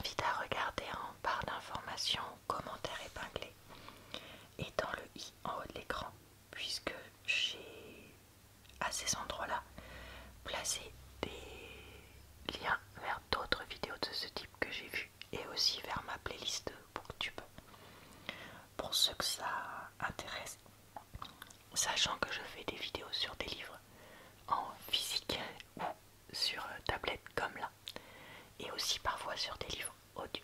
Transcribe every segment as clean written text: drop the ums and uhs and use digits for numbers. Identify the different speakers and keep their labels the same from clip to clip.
Speaker 1: t'invite à regarder en barre d'informations, commentaires épinglés et dans le i en haut de l'écran, puisque j'ai à ces endroits-là placé des liens vers d'autres vidéos de ce type que j'ai vues et aussi vers ma playlist Booktube pour ceux que ça intéresse, sachant que je fais des vidéos sur des livres en physique ou sur tablette comme là, et aussi parfois sur des livres audio.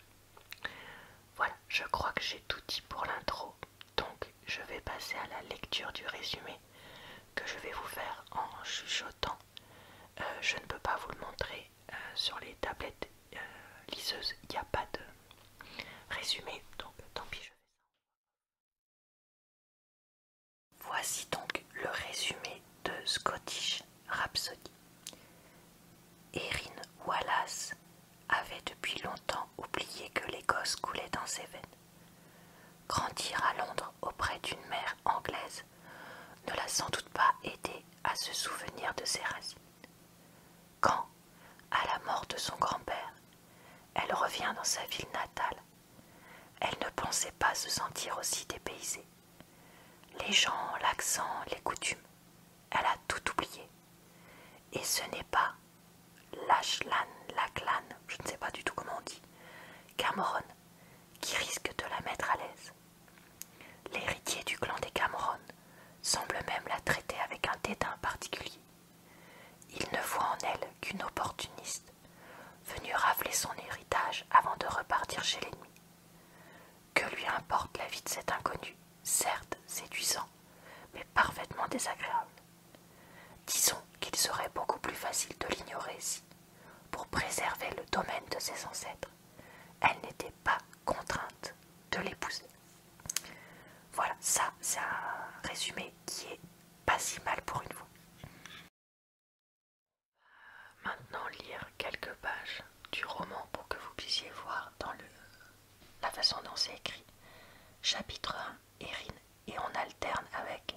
Speaker 1: Voilà, je crois que j'ai tout dit pour l'intro, donc je vais passer à la lecture du résumé que je vais vous faire en chuchotant. Je ne peux pas vous le montrer sur les tablettes liseuses, il n'y a pas de résumé, donc tant pis, je fais ça. Voici donc le résumé de Scottish Rhapsody. Erin Wallace avait depuis longtemps oublié que l'Écosse coulait dans ses veines. Grandir à Londres auprès d'une mère anglaise ne l'a sans doute pas aidé à se souvenir de ses racines. Quand, à la mort de son grand-père, elle revient dans sa ville natale, elle ne pensait pas se sentir aussi dépaysée. Les gens, l'accent, les coutumes, elle a tout oublié. Et ce n'est pas Lachlan, je ne sais pas du tout comment on dit, Cameron, qui risque de la mettre à l'aise. L'héritier du clan des Cameron semble même la traiter avec un dédain particulier. Il ne voit en elle qu'une opportuniste, venue rafler son héritage avant de repartir chez l'ennemi. Que lui importe la vie de cet inconnu, certes séduisant, mais parfaitement désagréable. Disons qu'il serait beaucoup plus facile de l'ignorer si, pour préserver le domaine de ses ancêtres, elle n'était pas contrainte de l'épouser. Voilà, ça c'est un résumé qui est pas si mal pour une fois. Maintenant lire quelques pages du roman pour que vous puissiez voir dans la façon dont c'est écrit. Chapitre 1, Erin, et on alterne avec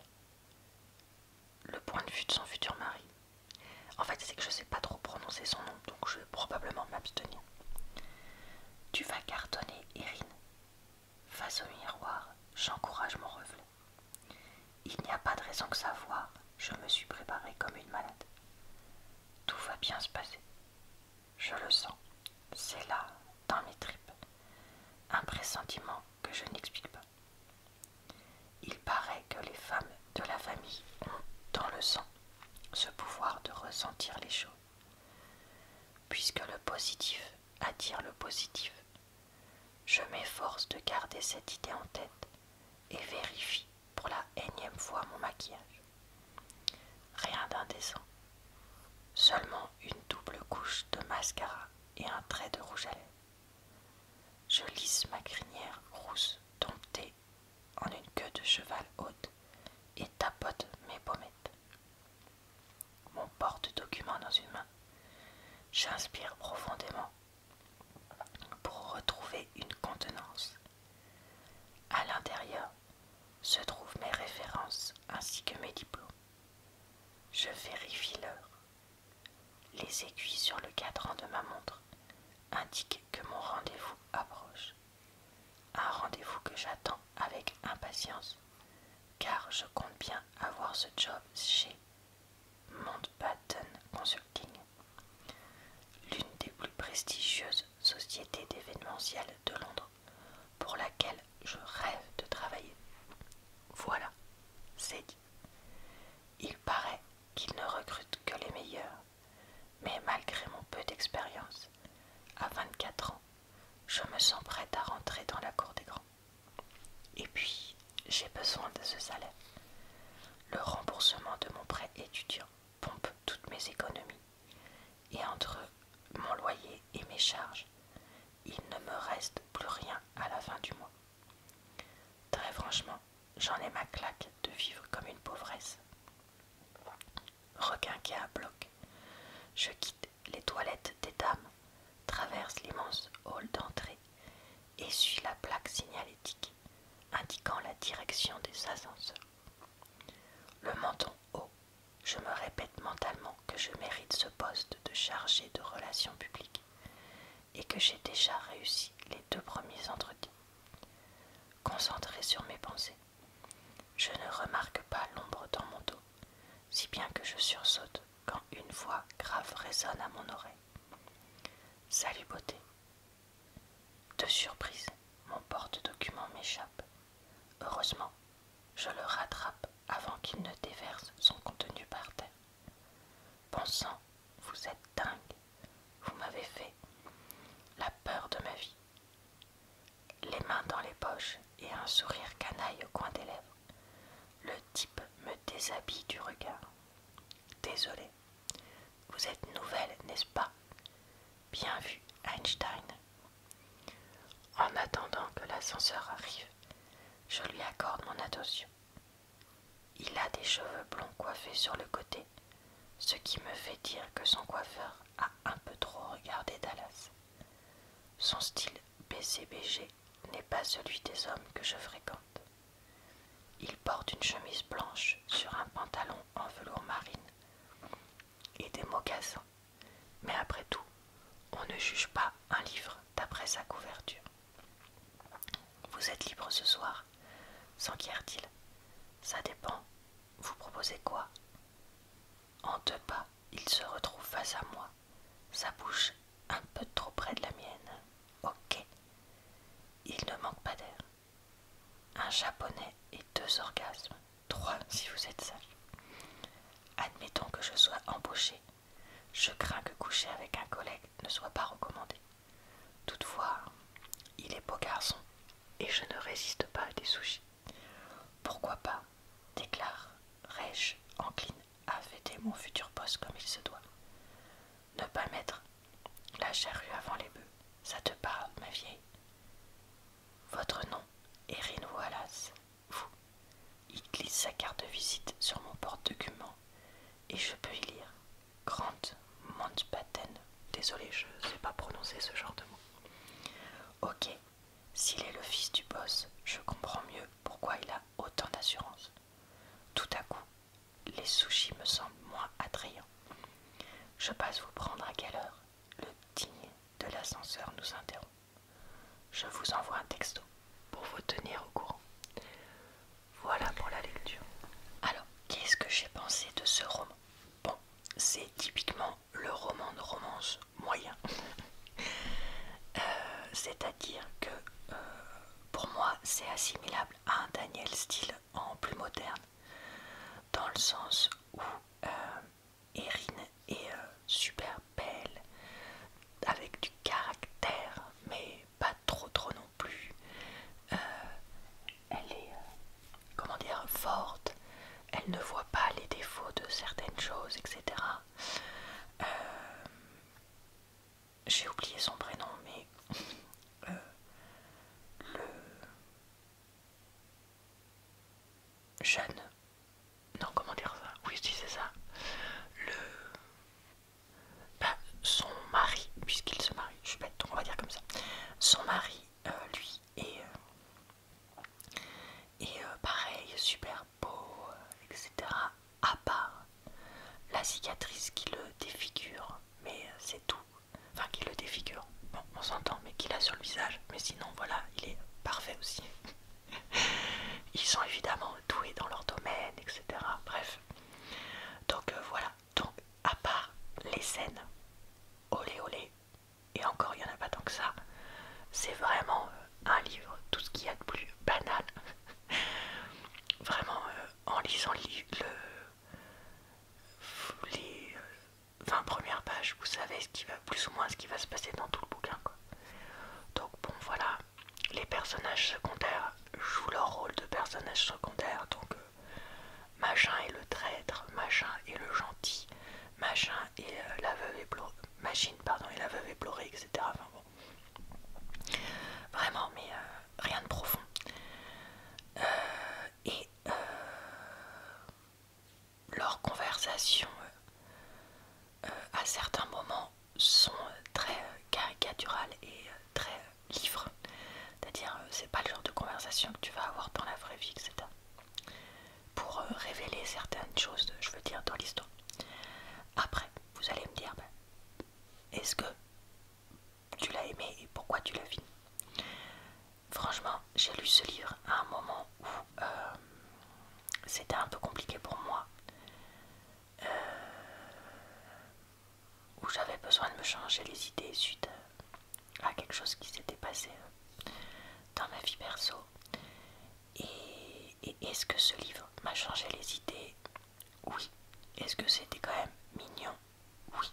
Speaker 1: le point de vue de son futur mari. En fait, c'est que je sais pas trop prononcer son nom, donc je vais probablement m'abstenir. Tu vas cartonner, Erin. Face au miroir, j'encourage mon reflet. Il n'y a pas de raison que savoir, je me suis préparée comme une malade. Tout va bien se passer. Je le sens, c'est là, dans mes tripes. Un pressentiment que je n'explique pas. Il paraît que les femmes de la famille ont dans le sang ce pouvoir de ressentir les choses. Puisque le positif attire le positif, je m'efforce de garder cette idée en tête et vérifie pour la énième fois mon maquillage. Rien d'indécent, seulement une double couche de mascara et un trait de rouge à lèvres. Je lisse ma crinière rousse domptée en une queue de cheval haute et tapote mes pommettes. Mon porte-document dans une main, j'inspire profondément pour retrouver une contenance. À l'intérieur se trouvent mes références ainsi que mes diplômes. Je vérifie l'heure. Les aiguilles sur le cadran de ma montre indiquent que mon rendez-vous approche. Un rendez-vous que j'attends avec impatience, car je compte bien avoir ce job chez Mountbatten Consulting, l'une des plus prestigieuses sociétés d'événementiel de Londres, pour laquelle je rêve de travailler. Voilà, c'est dit. Il paraît qu'ils ne recrutent que les meilleurs, mais malgré mon peu d'expérience, à 24 ans, je me sens prête à rentrer dans la cour des grands. Et puis, j'ai besoin de ce salaire. Le remboursement de mon prêt étudiant pompe toutes mes économies, et entre mon loyer et mes charges, il ne me reste plus rien à la fin du mois. Très franchement, j'en ai ma claque de vivre comme une pauvresse. Requinqué à bloc, je quitte les toilettes des dames, traverse l'immense hall d'entrée et suis la plaque signalétique indiquant la direction des ascenseurs. Le menton haut, je me répète mentalement que je mérite ce poste de chargé de relations publiques et que j'ai déjà réussi les 2 premiers entretiens. Concentré sur mes pensées, je ne remarque pas l'ombre dans mon dos, si bien que je sursaute quand une voix grave résonne à mon oreille. « Salut beauté !» De surprise, mon porte-document m'échappe. Heureusement, je le rattrape avant qu'il ne déverse son contenu par terre. Bon sang, vous êtes dingue, vous m'avez fait la peur de ma vie. Les mains dans les poches et un sourire canaille au coin des lèvres, le type me déshabille du regard. Désolé, vous êtes nouvelle, n'est-ce pas? Bien vu, Einstein. En attendant que l'ascenseur arrive, je lui accorde mon attention. Il a des cheveux blonds coiffés sur le côté, ce qui me fait dire que son coiffeur a un peu trop regardé Dallas. Son style BCBG n'est pas celui des hommes que je fréquente. Il porte une chemise blanche sur un pantalon en velours marine et des mocassins. Mais après tout, on ne juge pas un livre d'après sa couverture. Vous êtes libre ce soir, s'enquiert-il. Ça dépend. Vous proposez quoi? En 2 pas, il se retrouve face à moi, sa bouche un peu trop près de la mienne. Ok. Il ne manque pas d'air. Un japonais et 2 orgasmes. 3 si vous êtes sage. Admettons que je sois embauché. Je crains que coucher avec un collègue ne soit pas recommandé. Toutefois, il est beau garçon et je ne résiste pas à des sushis. Pourquoi pas, déclarerai-je encline à fêter mon futur poste comme il se doit. Ne pas mettre la charrue avant les bœufs, ça te parle, ma vieille? Votre nom, Erin Wallace. Vous. Il glisse sa carte de visite sur mon porte-document et je peux y lire Grant Mountbatten. Désolé, je ne sais pas prononcer ce genre de mot. Ok, s'il est le fils du boss, je comprends mieux pourquoi il a autant d'assurance. Tout à coup, les sushis me semblent moins attrayants. Je passe vous prendre à quelle heure? Le digne de l'ascenseur nous interrompt. Je vous envoie un texto pour vous tenir au courant. Voilà pour la lecture. Alors, qu'est-ce que j'ai pensé de ce roman? Bon, c'est typiquement le roman de romance moyen. C'est-à-dire que pour moi, c'est assimilable à un Daniel Steele en plus moderne, dans le sens où Erin est super belle, avec du caractère, mais pas trop non plus. Elle est, comment dire, forte, elle ne voit pas les défauts de certaines choses, etc. J'ai oublié son prénom, mais le jeune, non, comment dire ça? Oui, si c'est ça. Le, son mari, puisqu'il se marie, je suis bête, donc on va dire comme ça. Son mari, lui, est pareil, super beau, etc. À part la cicatrice qui le défigure, mais c'est tout. Enfin, qui le défigure, bon, on s'entend, mais qu'il a sur le visage. Mais sinon, voilà, il est parfait aussi. Ils sont évidemment doués dans leur domaine, etc. Bref. Donc voilà. Donc, à part les scènes, olé olé, et encore il n'y en a pas tant que ça, c'est vraiment un livre, tout ce qu'il y a de plus banal. Vraiment, en lisant les 20 premières pages, vous savez ce qui va, plus ou moins ce qui va se passer dans tout le bouquin, quoi. Donc bon, voilà, les personnages secondaires jouent leur rôle de personnages secondaires. Donc machin est le traître, machin est le gentil, machin est la veuve éplorée, machine pardon et la veuve éplorée, etc. Enfin bon, vraiment, mais rien de profond. Et leurs conversations à certains moments sont très caricaturales et très livres. C'est-à-dire, c'est pas le genre de conversation que tu vas avoir dans la vraie vie, etc. Pour révéler certaines choses, je veux dire, dans l'histoire. Après, vous allez me dire, est-ce que tu l'as aimé? j'ai lu ce livre à un moment où c'était un peu compliqué pour moi, où j'avais besoin de me changer les idées suite à quelque chose qui s'était passé dans ma vie perso. Et est-ce que ce livre m'a changé les idées? Oui. Est-ce que c'était quand même mignon? Oui.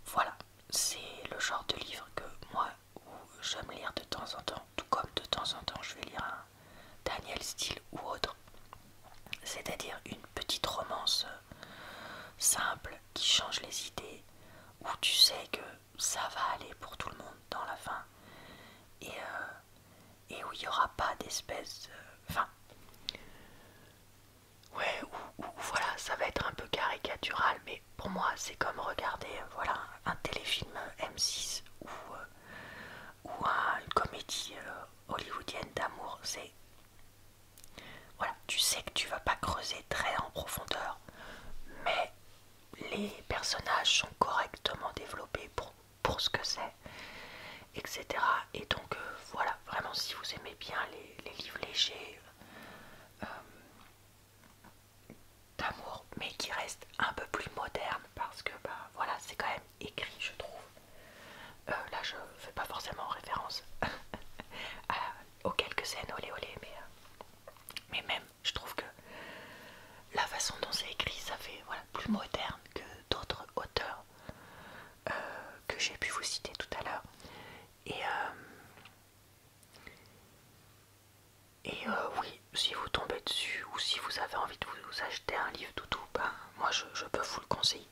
Speaker 1: Voilà, c'est le genre de livre que moi, où j'aime lire de temps en temps, tout comme de temps en temps je vais lire un Daniel Steele ou autre. C'est-à-dire une petite romance simple qui change les idées, où tu sais que ça va aller pour tout le monde dans la fin, et où il n'y aura pas d'espèce... Enfin, ouais, où voilà, ça va être un peu caricatural, mais pour moi c'est comme regarder voilà, un téléfilm M6 ou une comédie hollywoodienne d'amour. C'est... Voilà, tu sais que tu vas pas creuser très en profondeur, mais les personnages sont correctement développés pour ce que c'est, etc. Et donc voilà, vraiment si vous aimez bien les livres légers d'amour, mais qui restent un peu plus modernes, parce que bah voilà, c'est quand même écrit, je trouve. Là je fais pas forcément référence aux quelques scènes olé olé, mais même je trouve que la façon dont c'est écrit, ça fait voilà, plus moderne que d'autres auteurs que j'ai pu vous citer tout à l'heure. Et oui, si vous tombez dessus ou si vous avez envie de vous acheter un livre doudou, ben, moi je peux vous le conseiller.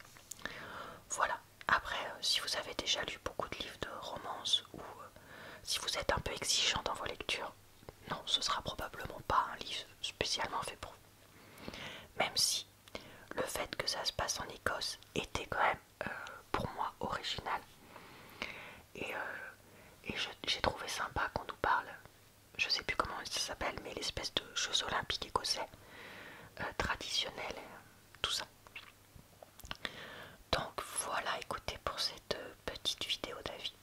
Speaker 1: Voilà, après si vous avez déjà lu beaucoup de livres de romance ou si vous êtes un peu exigeant dans vos lectures, non, ce sera probablement pas un livre spécialement fait pour vous. Même si le fait que ça se passe en Écosse était quand même pour moi original. Et, j'ai trouvé sympa qu'on nous parle, je sais plus comment ça s'appelle, mais l'espèce de Jeux olympiques écossais traditionnels, tout ça. Donc voilà, écoutez pour cette petite vidéo d'avis.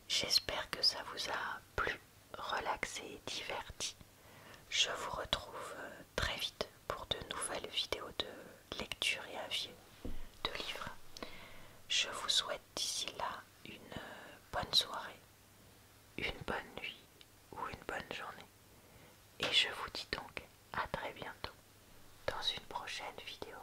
Speaker 1: J'espère que ça vous a plu, relaxé et diverti. Je vous retrouve très vite pour de nouvelles vidéos de lecture et avis de livres. Je vous souhaite d'ici là une bonne soirée, une bonne nuit ou une bonne journée. Et je vous dis donc à très bientôt dans une prochaine vidéo.